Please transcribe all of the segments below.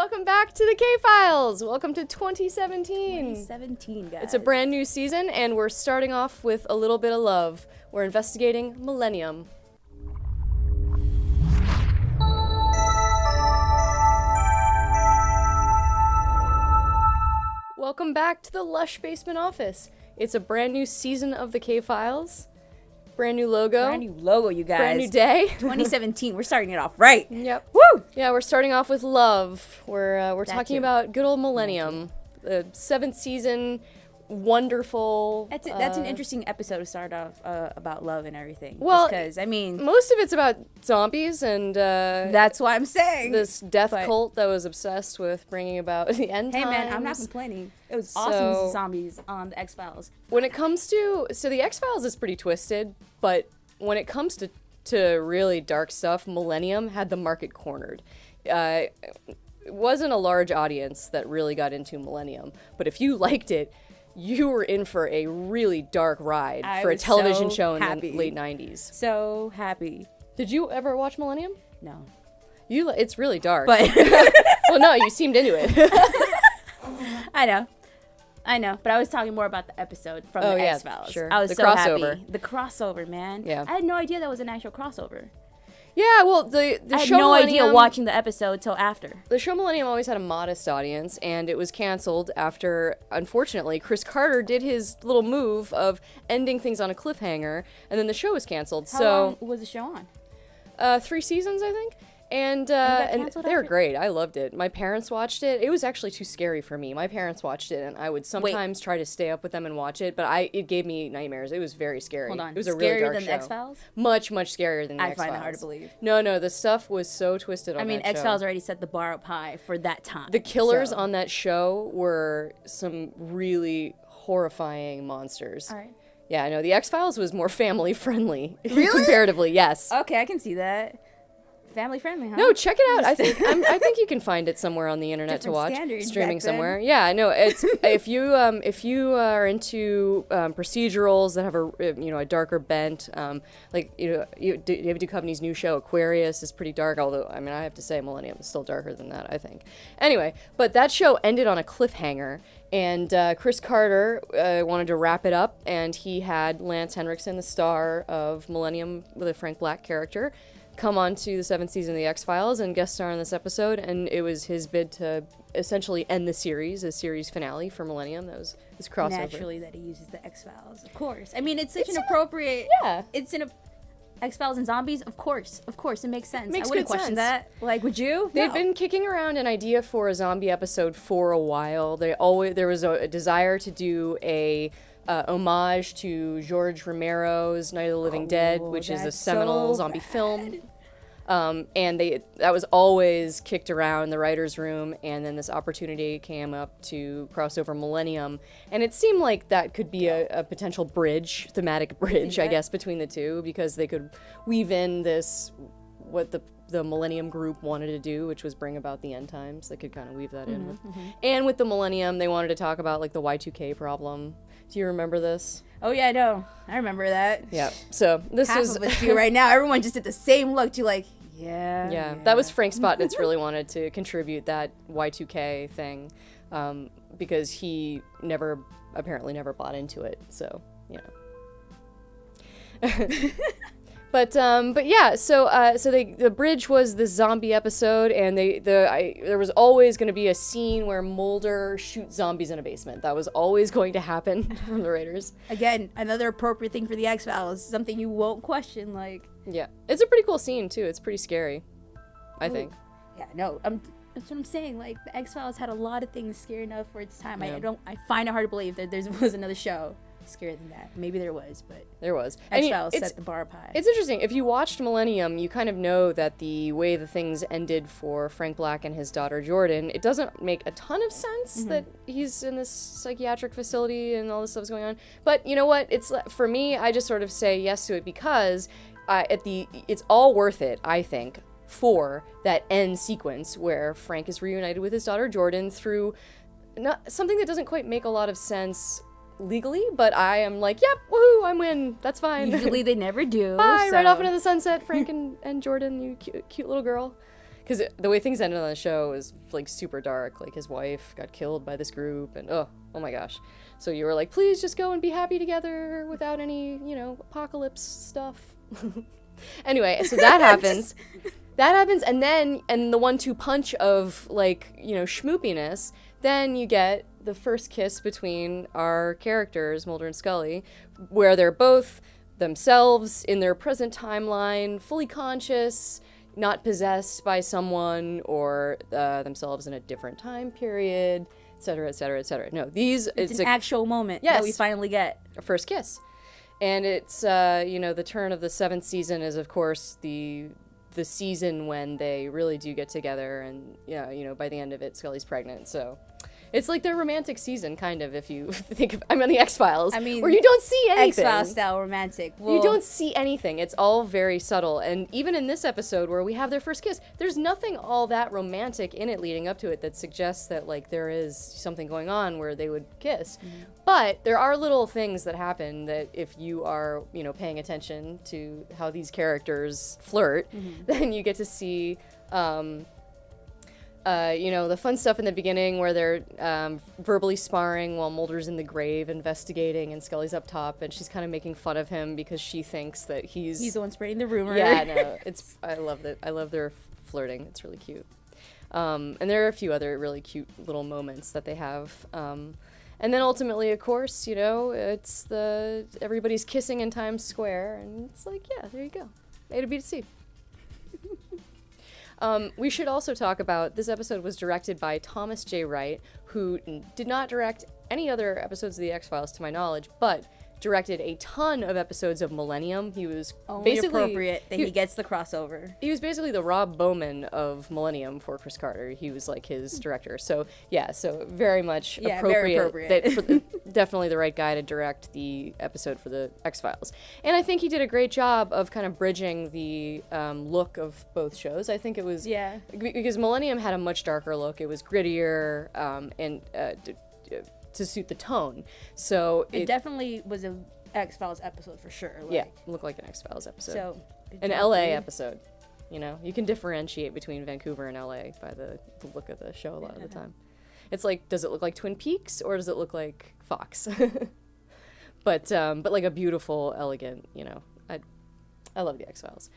Welcome back to the K-Files. Welcome to 2017. 2017, guys. It's a brand new season, and we're starting off with a little bit of love. We're investigating Millennium. Welcome back to the lush basement office. It's a brand new season of the K-Files. Brand new logo. Brand new logo, you guys. Brand new day. 2017. We're starting it off right. Yep. Woo! Yeah, we're starting off with love. We're talking too. about good old Millennium. The 7th season, wonderful. That's an interesting episode to start off about love and everything. Well, because I mean, most of it's about zombies and that's why I'm saying this death cult that was obsessed with bringing about the end times. Hey man, I'm not complaining. It was awesome to see zombies on the X-Files. When it comes to the X-Files is pretty twisted, but when it comes to really dark stuff, Millennium had the market cornered. It wasn't a large audience that really got into Millennium, but if you liked it, you were in for a really dark ride for a television show in the late 90s. So happy. Did you ever watch Millennium? No. It's really dark. But well, no, you seemed into it. I know, but I was talking more about the episode from the X-Files. Sure. I was the so crossover. happy. The crossover, man. Yeah. I had no idea that was an actual crossover. Yeah, well, the I had show no Millennium, idea watching the episode till after. The show Millennium always had a modest audience, and it was canceled after, unfortunately, Chris Carter did his little move of ending things on a cliffhanger, and then the show was canceled. How long was the show on? 3 seasons, I think. And canceled they were after? great. I loved it. My parents watched it. It was actually too scary for me. My parents watched it, and I would sometimes try to stay up with them and watch it, but it gave me nightmares. It was very scary. Hold on. It was a really dark Scarier than show. the X-Files? Much scarier than the X-Files. I find it hard to believe. No, the stuff was so twisted on that show. X-Files already set the bar up high for that time. The killers on that show were some really horrifying monsters. All right. Yeah, I know. The X-Files was more family-friendly. Really? Comparatively, yes. Okay, I can see that. Family friendly, huh? No, check it out. I think you can find it somewhere on the internet to watch, streaming somewhere. Yeah, I know. It's if you are into procedurals that have a darker bent, like David Duchovny's new show Aquarius is pretty dark. Although I have to say Millennium is still darker than that, I think. Anyway, but that show ended on a cliffhanger. And Chris Carter wanted to wrap it up, and he had Lance Henriksen, the star of Millennium, with a Frank Black character, come on to the 7th season of the X-Files and guest star in this episode, and it was his bid to essentially end the series, a series finale for Millennium. That was his crossover. Naturally that he uses the X-Files, of course. I mean, it's such an appropriate... Yeah. It's in a... X-Files and zombies, of course, it makes sense. Makes I wouldn't good question sense. that. Like, would you? They've No. been kicking around an idea for a zombie episode for a while. There was a desire to do a homage to George Romero's Night of the Living Dead, which is a seminal zombie film. And that was always kicked around the writer's room, and then this opportunity came up to cross over Millennium, and it seemed like that could be a potential thematic bridge, I guess, between the two, because they could weave in what the Millennium group wanted to do, which was bring about the end times. They could kind of weave that in with. And with the Millennium, they wanted to talk about like the Y2K problem. Do you remember this? Oh, yeah, I know. I remember that. Yeah. So this Half is of us do right now. Everyone just did the same look to like, yeah. That was Frank Spotnitz really wanted to contribute that Y2K thing, because he apparently never bought into it. So, But yeah, so the bridge was the zombie episode, and there was always going to be a scene where Mulder shoots zombies in a basement. That was always going to happen from the writers. Again, another appropriate thing for the X-Files, something you won't question, like... Yeah, it's a pretty cool scene, too. It's pretty scary, I think. Yeah, no, that's what I'm saying. Like, the X-Files had a lot of things scary enough for its time. Yeah. I find it hard to believe that there was another show scarier than that. Maybe there was, but... There was. X-Files set the bar up high. It's interesting. If you watched Millennium, you kind of know that the way the things ended for Frank Black and his daughter Jordan, it doesn't make a ton of sense that he's in this psychiatric facility and all this stuff's going on. But you know what? For me, I just sort of say yes to it because it's all worth it, I think, for that end sequence where Frank is reunited with his daughter Jordan through something that doesn't quite make a lot of sense legally, but I am like, yep, woohoo, I'm in. That's fine. Usually they never do. Bye, so. right off into the sunset, Frank and Jordan, you cute little girl. because the way things ended on the show is like super dark. Like his wife got killed by this group, and oh my gosh. So you were like, please just go and be happy together without any, apocalypse stuff. Anyway, so that happens. That happens, and then, the 1-2 punch of, like, schmoopiness, then you get the first kiss between our characters, Mulder and Scully, where they're both themselves in their present timeline, fully conscious, not possessed by someone, or themselves in a different time period, etc., etc., etc. No, it's an actual moment that we finally get. A first kiss. And it's, the turn of the 7th season is, of course, the season when they really do get together, and, by the end of it, Scully's pregnant, so... It's like their romantic season, kind of, if you think of... I'm on the X-Files, where you don't see anything. X-Files style romantic. Well, you don't see anything. It's all very subtle. And even in this episode, where we have their first kiss, there's nothing all that romantic in it leading up to it that suggests that, like, there is something going on where they would kiss. Mm-hmm. But there are little things that happen that if you are, paying attention to how these characters flirt, then you get to see... the fun stuff in the beginning where they're verbally sparring while Mulder's in the grave investigating and Scully's up top, and she's kind of making fun of him because she thinks that he's the one spreading the rumor. Yeah, no, I love it. I love their flirting. It's really cute. And there are a few other really cute little moments that they have. And then ultimately, of course, it's everybody's kissing in Times Square, and it's like, yeah, there you go. A to B to C. We should also talk about, this episode was directed by Thomas J. Wright, who did not direct any other episodes of The X-Files to my knowledge, but directed a ton of episodes of Millennium. He was only appropriate that he gets the crossover. He was basically the Rob Bowman of Millennium for Chris Carter. He was like his director. So yeah, so very much appropriate. Definitely the right guy to direct the episode for the X-Files. And I think he did a great job of kind of bridging the look of both shows. I think it was because Millennium had a much darker look. It was grittier and to suit the tone. So it definitely was an X-Files episode for sure. Looked like an X-Files episode. So an LA episode. You can differentiate between Vancouver and LA by the look of the show a lot of the time. It's like, does it look like Twin Peaks or does it look like Fox? but like a beautiful, elegant, I love the X-Files.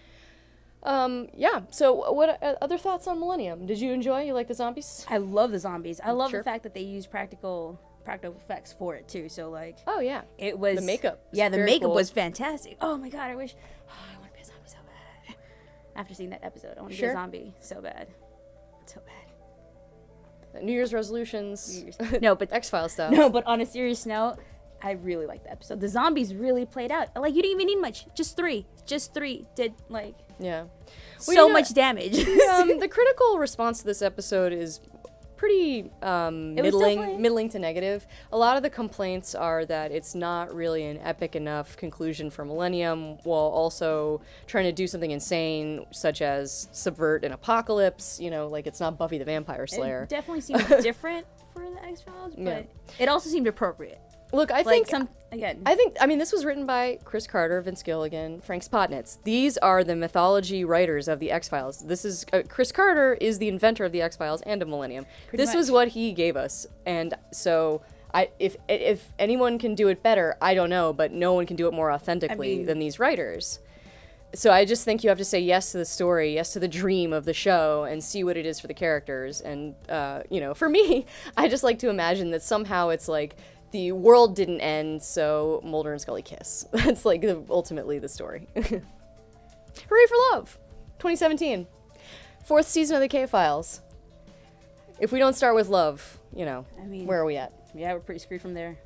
So what other thoughts on Millennium? Did you enjoy? You like the zombies? I love the zombies. I love the fact that they use practical effects for it too. So like, oh yeah, it was the makeup. Yeah, the makeup was fantastic. Oh my god, I want to be a zombie so bad. After seeing that episode, I want to be a zombie so bad, so bad. New Year's resolutions. No, but X-Files style. No, but on a serious note, I really liked the episode. The zombies really played out. Like, you didn't even need much. Just three did like much damage. The critical response to this episode is pretty middling to negative. A lot of the complaints are that it's not really an epic enough conclusion for Millennium, while also trying to do something insane, such as subvert an apocalypse. Like it's not Buffy the Vampire Slayer. It definitely seemed different for the X-Files, but it also seemed appropriate. Look, I think this was written by Chris Carter, Vince Gilligan, Frank Spotnitz. These are the mythology writers of the X-Files. This is Chris Carter is the inventor of the X-Files and of Millennium. This was what he gave us, and so if anyone can do it better, I don't know, but no one can do it more authentically than these writers. So I just think you have to say yes to the story, yes to the dream of the show, and see what it is for the characters. And for me, I just like to imagine that somehow it's like, the world didn't end, so Mulder and Scully kiss. That's like ultimately the story. Hooray for love! 2017. 4th season of the K-Files. If we don't start with love, where are we at? Yeah, we're pretty screwed from there.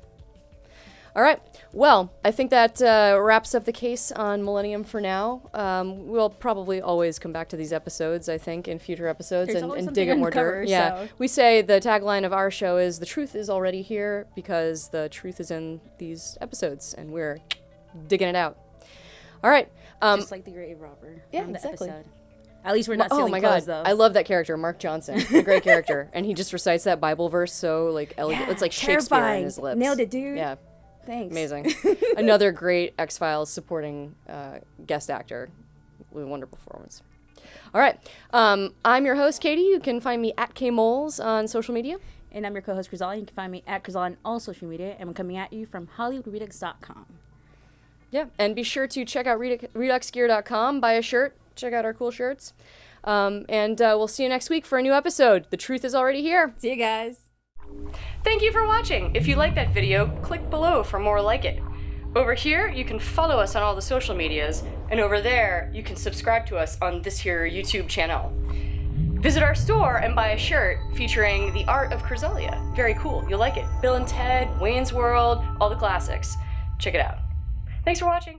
All right. Well, I think that wraps up the case on Millennium for now. We'll probably always come back to these episodes, I think, in future episodes and dig in more dirt. Yeah. We say the tagline of our show is, the truth is already here, because the truth is in these episodes, and we're digging it out. All right. Just like the grave robber. Yeah, from the exactly. Episode. At least we're not stealing clothes, though. I love that character, Mark Johnson. A great character. And he just recites that Bible verse so, like, elegant. It's like Shakespeare in his lips. Nailed it, dude. Yeah. Thanks. Amazing. Another great X-Files supporting guest actor. Wonderful performance. All right. I'm your host, Katie. You can find me at KMoles on social media. And I'm your co-host, Chrysalia. You can find me at Chrysalia on all social media. And I'm coming at you from HollywoodRedux.com. Yeah, and be sure to check out ReduxGear.com, buy a shirt, check out our cool shirts. And we'll see you next week for a new episode. The truth is already here. See you guys. Thank you for watching. If you like that video, click below for more like it. Over here, you can follow us on all the social medias, and over there, you can subscribe to us on this here YouTube channel. Visit our store and buy a shirt featuring the art of Chrysalia. Very cool. You'll like it. Bill and Ted, Wayne's World, all the classics. Check it out. Thanks for watching.